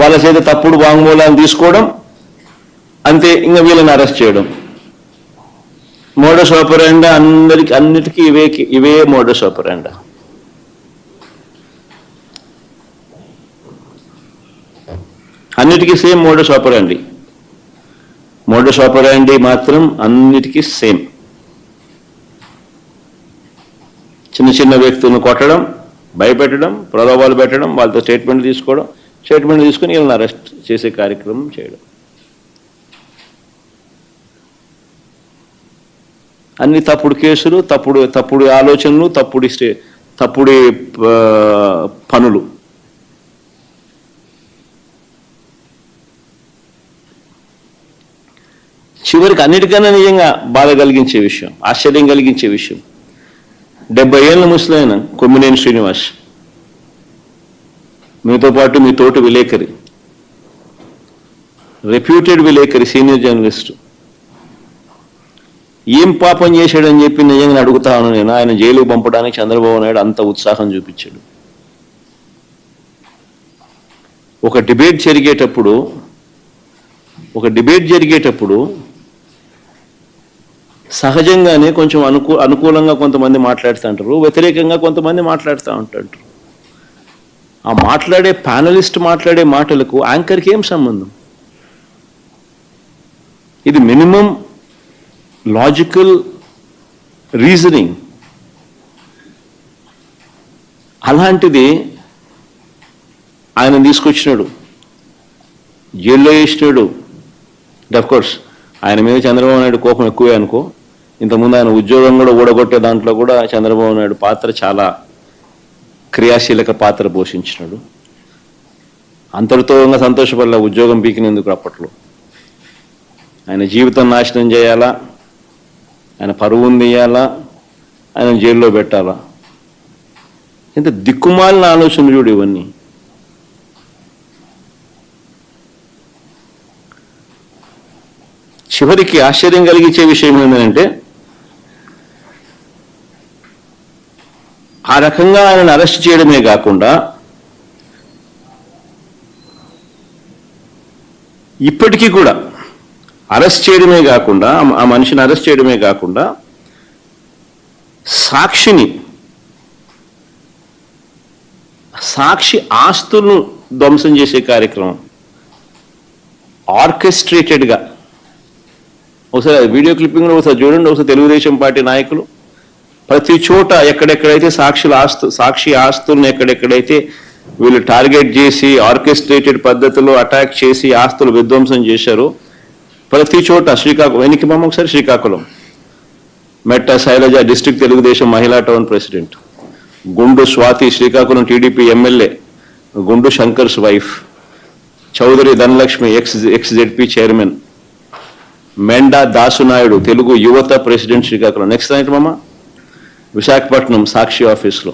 వాళ్ళ చేత తప్పుడు వాంగ్మూలాన్ని తీసుకోవడం, అంతే. ఇంకా వీళ్ళని అరెస్ట్ చేయడం. మోడస్ ఆపరాండా అన్నిటికీ ఇవే మోడస్ ఆపరాండా. అన్నిటికీ సేమ్ మోడస్ ఆపరాండి. మోడస్ ఆపరాండి మాత్రం అన్నిటికీ సేమ్. చిన్న చిన్న వ్యక్తులను కొట్టడం, భయపెట్టడం, ప్రలోభాలు పెట్టడం, వాళ్ళతో స్టేట్మెంట్ తీసుకోవడం, స్టేట్మెంట్ తీసుకుని వీళ్ళని అరెస్ట్ చేసే కార్యక్రమం చేయడం. అన్ని తప్పుడు కేసులు, తప్పుడు ఆలోచనలు, తప్పుడు పనులు. చివరికి అన్నిటికన్నా నిజంగా బాధ కలిగించే విషయం, ఆశ్చర్యం కలిగించే విషయం, 70 ఏళ్ళ ముసలైన కొమ్మినేని శ్రీనివాస్, మీతో పాటు మీ తోటి విలేకరి, రెప్యూటెడ్ విలేకరి, సీనియర్ జర్నలిస్టు, ఏం పాపం చేశాడని చెప్పి నిజంగా అడుగుతాను నేను. ఆయన జైలుకు పంపడానికి చంద్రబాబు నాయుడు అంత ఉత్సాహం చూపించాడు. ఒక డిబేట్ జరిగేటప్పుడు సహజంగానే కొంచెం అనుకూలంగా కొంతమంది మాట్లాడుతూ ఉంటారు, వ్యతిరేకంగా కొంతమంది మాట్లాడుతూ ఉంటారు. ఆ ప్యానలిస్ట్ మాట్లాడే మాటలకు యాంకర్కి ఏం సంబంధం? ఇది మినిమం లాజికల్ రీజనింగ్. అలాంటిది ఆయన తీసుకొచ్చినాడు, జైల్లో వేసినాడు. అఫ్కోర్స్ ఆయన మీద చంద్రబాబు నాయుడు కోపం ఎక్కువే అనుకో. ఇంతకుముందు ఆయన ఉద్యోగం కూడా ఊడగొట్టే దాంట్లో కూడా చంద్రబాబు నాయుడు పాత్ర చాలా క్రియాశీలక పాత్ర పోషించినాడు. అంతటితో సంతోషపడలే ఉద్యోగం పీకినందుకు. అప్పట్లో ఆయన జీవితం నాశనం చేయాలా, ఆయన పరువును తీయాలా, ఆయన జైల్లో పెట్టాలా? ఇంత దిక్కుమాలిన ఆలోచనలు చూడు ఇవన్నీ. చివరికి ఆశ్చర్యం కలిగించే విషయం ఏంటంటే, ఆ రకంగా ఆయనను అరెస్ట్ చేయడమే కాకుండా ఇప్పటికీ కూడా అరెస్ట్ చేయడమే కాకుండా, ఆ మనిషిని అరెస్ట్ చేయడమే కాకుండా సాక్షి ఆస్తులను ధ్వంసం చేసే కార్యక్రమం ఆర్కెస్ట్రేటెడ్గా. ఒకసారి వీడియో క్లిప్పింగ్లో ఒకసారి చూడండి. ఒకసారి తెలుగుదేశం పార్టీ నాయకులు ప్రతి చోట ఎక్కడెక్కడైతే సాక్షి ఆస్తులను ఎక్కడెక్కడైతే వీళ్ళు టార్గెట్ చేసి ఆర్కెస్ట్రేటెడ్ పద్ధతిలో అటాక్ చేసి ఆస్తులు విధ్వంసం చేశారో ప్రతి చోట శ్రీకాకుళం మెట్ట శైలజ డిస్ట్రిక్ట్ తెలుగుదేశం మహిళా టౌన్ ప్రెసిడెంట్, గుండు Swathi Srikakulam TDP MLA, Gundu Shankar's wife, Chowdary Dhanalakshmi ex ZP chairman, Menda Dasunaidu Telugu Yuvatha president Srikakulam. Next night Visakhapatnam Sakshi ఆఫీస్లో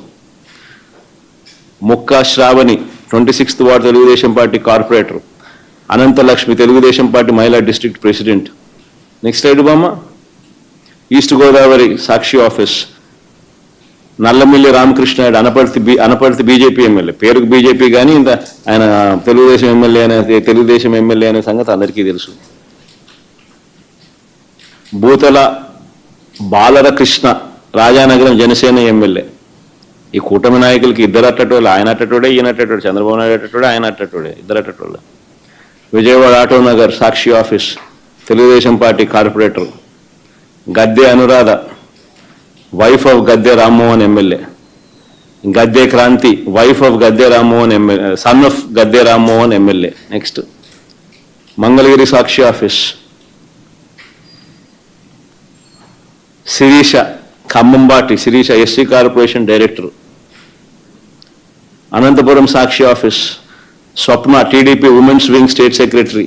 Mukka Sravani 26th ward Telugu Desam party corporator, Ananthalakshmi Telugu Desam party మహిళా district president. Next side east Godavari Sakshi office Nallamilli Ramakrishnayudu Anaparthi BJP MLA, పేరుకు బీజేపీ కానీ ఇంత ఆయన తెలుగుదేశం ఎమ్మెల్యే అనే సంగతి అందరికీ తెలుసు. Bathula Balaramakrishna Rajanagaram Janasena MLA. ఈ కూటమి నాయకులకి ఇద్దరు అట్టటోళ్ళు, ఆయన అట్టటోడే, ఈయన అట్టటోడే, చంద్రబాబు నాయుడు అట్టటోడే, ఆయన అట్టటోడే, ఇద్దరు అట్టటోళ్ళు. Vijayawada Autonagar Sakshi office Telugu Desam party corporator Gadde Anuradha, wife of Gadde Rammohan MLA. Gadde Kranthi, wife of Gadde Rammohan MLA, son of Gadde Rammohan MLA. Next Mangalagiri Sakshi office Sirisha, Khammambati Sirisha SC corporation director. Anantapuram Sakshi office Swapna TDP women's wing state secretary,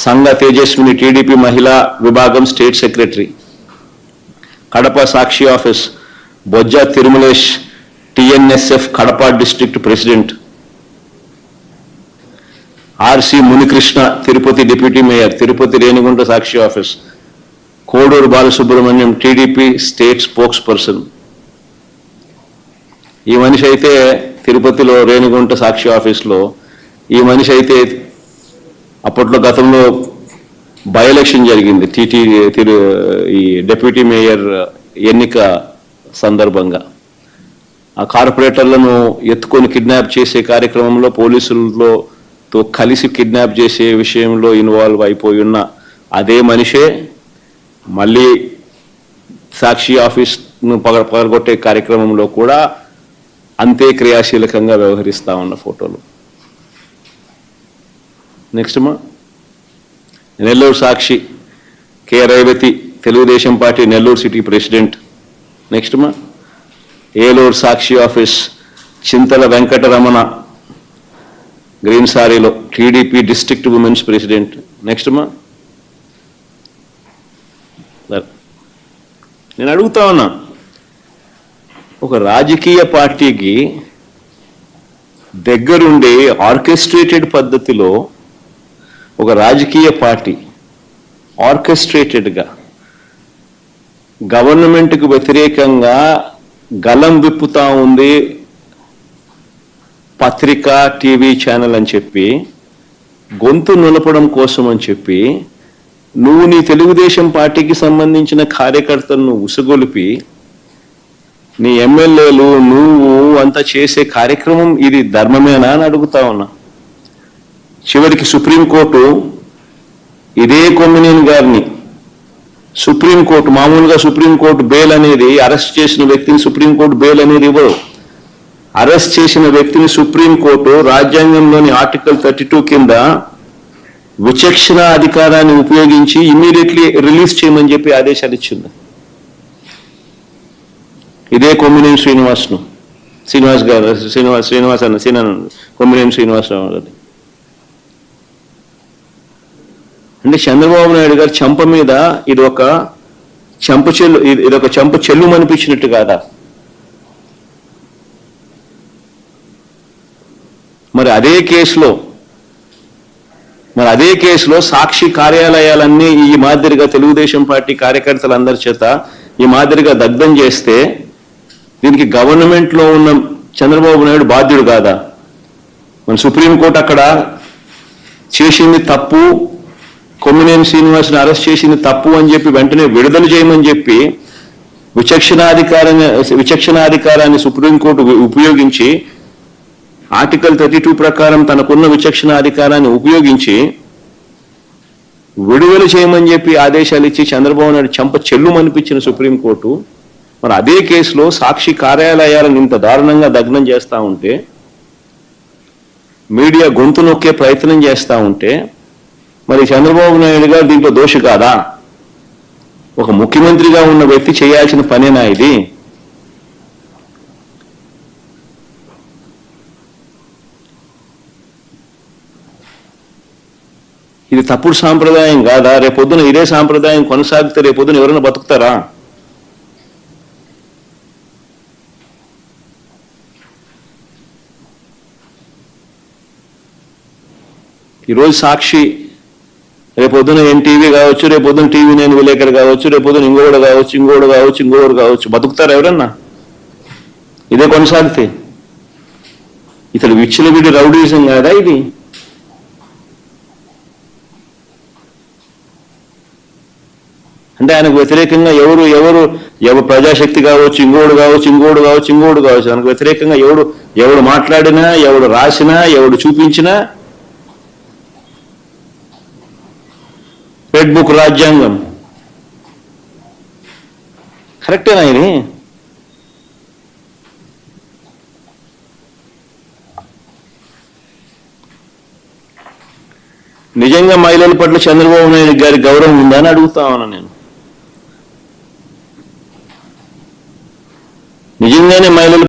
Sangha Tejaswini TDP మహిళా విభాగం state secretary. Kadapa Sakshi office Bojja Tirumalesh TNSF Kadapa district president. RC Munikrishna Tirupati deputy mayor, Tirupati Renigunta Sakshi office. Koduru Balasubrahmanyam TDP state spokesperson. ఈ మనిషి అయితే తిరుపతిలో రేణిగుంట సాక్షి ఆఫీస్లో ఈ మనిషి అయితే అప్పట్లో గతంలో బై ఎలక్షన్ జరిగింది ఈ డిప్యూటీ మేయర్ ఎన్నిక సందర్భంగా ఆ కార్పొరేటర్లను ఎత్తుకొని కిడ్నాప్ చేసే కార్యక్రమంలో పోలీసులతో కలిసి కిడ్నాప్ చేసే విషయంలో ఇన్వాల్వ్ అయిపోయి ఉన్న అదే మనిషే మళ్ళీ సాక్షి ఆఫీస్ను పగలగొట్టే కార్యక్రమంలో కూడా అంతే క్రియాశీలకంగా వ్యవహరిస్తా ఉన్న ఫోటోలు. నెక్స్ట్ మా Nellore Sakshi K Revathi Telugu Desam party Nellore city president. Next మా ఏలూరు సాక్షి ఆఫీస్ చింతల వెంకటరమణ గ్రీన్ సారీలో TDP district women's president. Next మా నేను అడుగుతా ఉన్నా, ఒక రాజకీయ పార్టీకి దగ్గరుండి ఆర్కెస్ట్రేటెడ్ పద్ధతిలో ఒక రాజకీయ పార్టీ ఆర్కెస్ట్రేటెడ్గా గవర్నమెంట్కు వ్యతిరేకంగా గలం విప్పుతా ఉంది పత్రిక టీవీ ఛానల్ అని చెప్పి, గొంతు నిలపడం కోసం అని చెప్పి నువ్వు నీ తెలుగుదేశం పార్టీకి సంబంధించిన కార్యకర్తలను ఉసుగొలిపి నీ ఎమ్మెల్యేలు నువ్వు అంతా చేసే కార్యక్రమం ఇది ధర్మమేనా అని అడుగుతా ఉన్నా. చివరికి సుప్రీంకోర్టు ఇదే కొమ్మినేని గారిని సుప్రీంకోర్టు మామూలుగా సుప్రీంకోర్టు బెయిల్ అనేది అరెస్ట్ చేసిన వ్యక్తిని సుప్రీంకోర్టు బెయిల్ అనేది ఇవ్వదు. అరెస్ట్ చేసిన వ్యక్తిని సుప్రీంకోర్టు రాజ్యాంగంలోని ఆర్టికల్ 32 కింద విచక్షణ అధికారాన్ని ఉపయోగించి ఇమ్మీడియట్లీ రిలీజ్ చేయమని చెప్పి ఆదేశాలు ఇచ్చింది. ఇదే కొమ్మినేని కొమ్మినేని శ్రీనివాసరావు గారు. అంటే చంద్రబాబు నాయుడు గారు చెంప మీద ఇది ఒక చెంప చెల్లు అనిపించినట్టు కాదా? మరి అదే కేసులో సాక్షి కార్యాలయాలన్నీ ఈ మాదిరిగా తెలుగుదేశం పార్టీ కార్యకర్తలందరి చేత ఈ మాదిరిగా దగ్ధం చేస్తే దీనికి గవర్నమెంట్లో ఉన్న చంద్రబాబు నాయుడు బాధ్యుడు కాదా? మన సుప్రీంకోర్టు అక్కడ చేసింది తప్పు, కొమ్మినేని శ్రీనివాస్ని అరెస్ట్ చేసింది తప్పు అని చెప్పి వెంటనే విడుదల చేయమని చెప్పి విచక్షణాధికారాన్ని సుప్రీంకోర్టు ఉపయోగించి ఆర్టికల్ 32 ప్రకారం తనకున్న విచక్షణాధికారాన్ని ఉపయోగించి విడుదల చేయమని చెప్పి ఆదేశాలు ఇచ్చి చంద్రబాబు నాయుడు చెంప చెల్లుమనిపించిన సుప్రీంకోర్టు మరి అదే కేసులో సాక్షి కార్యాలయాలను ఇంత దారుణంగా దగ్నం చేస్తూ ఉంటే, మీడియా గొంతు నొక్కే ప్రయత్నం చేస్తూ ఉంటే మరి చంద్రబాబు నాయుడు గారు దీంట్లో దోషి కాదా? ఒక ముఖ్యమంత్రిగా ఉన్న వ్యక్తి చేయాల్సిన పనేనా ఇది? ఇది తప్పుడు సాంప్రదాయం కాదా? రేపొద్దున ఇదే సాంప్రదాయం కొనసాగితే రేపొద్దున ఎవరైనా బతుకుతారా? ఈరోజు సాక్షి, రేపొద్దున ఎన్టీవీ కావచ్చు, రేపొద్దున టీవీ నేను విలేకరు కావచ్చు, రేపొద్దున ఇంకోడు కావచ్చు, బతుకుతారా ఎవరన్నా ఇదే కొనసాగితే? ఇతడు విచ్చలవిడి రౌడీజం కాదా ఇది? అంటే ఆయనకు వ్యతిరేకంగా ఎవరు ప్రజాశక్తి కావచ్చు, ఇంకోడు కావచ్చు ఆయనకు వ్యతిరేకంగా ఎవడు మాట్లాడినా, ఎవడు రాసినా, ఎవడు చూపించినా రెడ్ బుక్ రాజ్యాంగం కరెక్టేనా ఇది? నిజంగా మహిళల పట్ల చంద్రబాబు నాయుడు గారి గౌరవం ఉందా అని అడుగుతా ఉన్నా నేను. నిజంగానే మహిళలు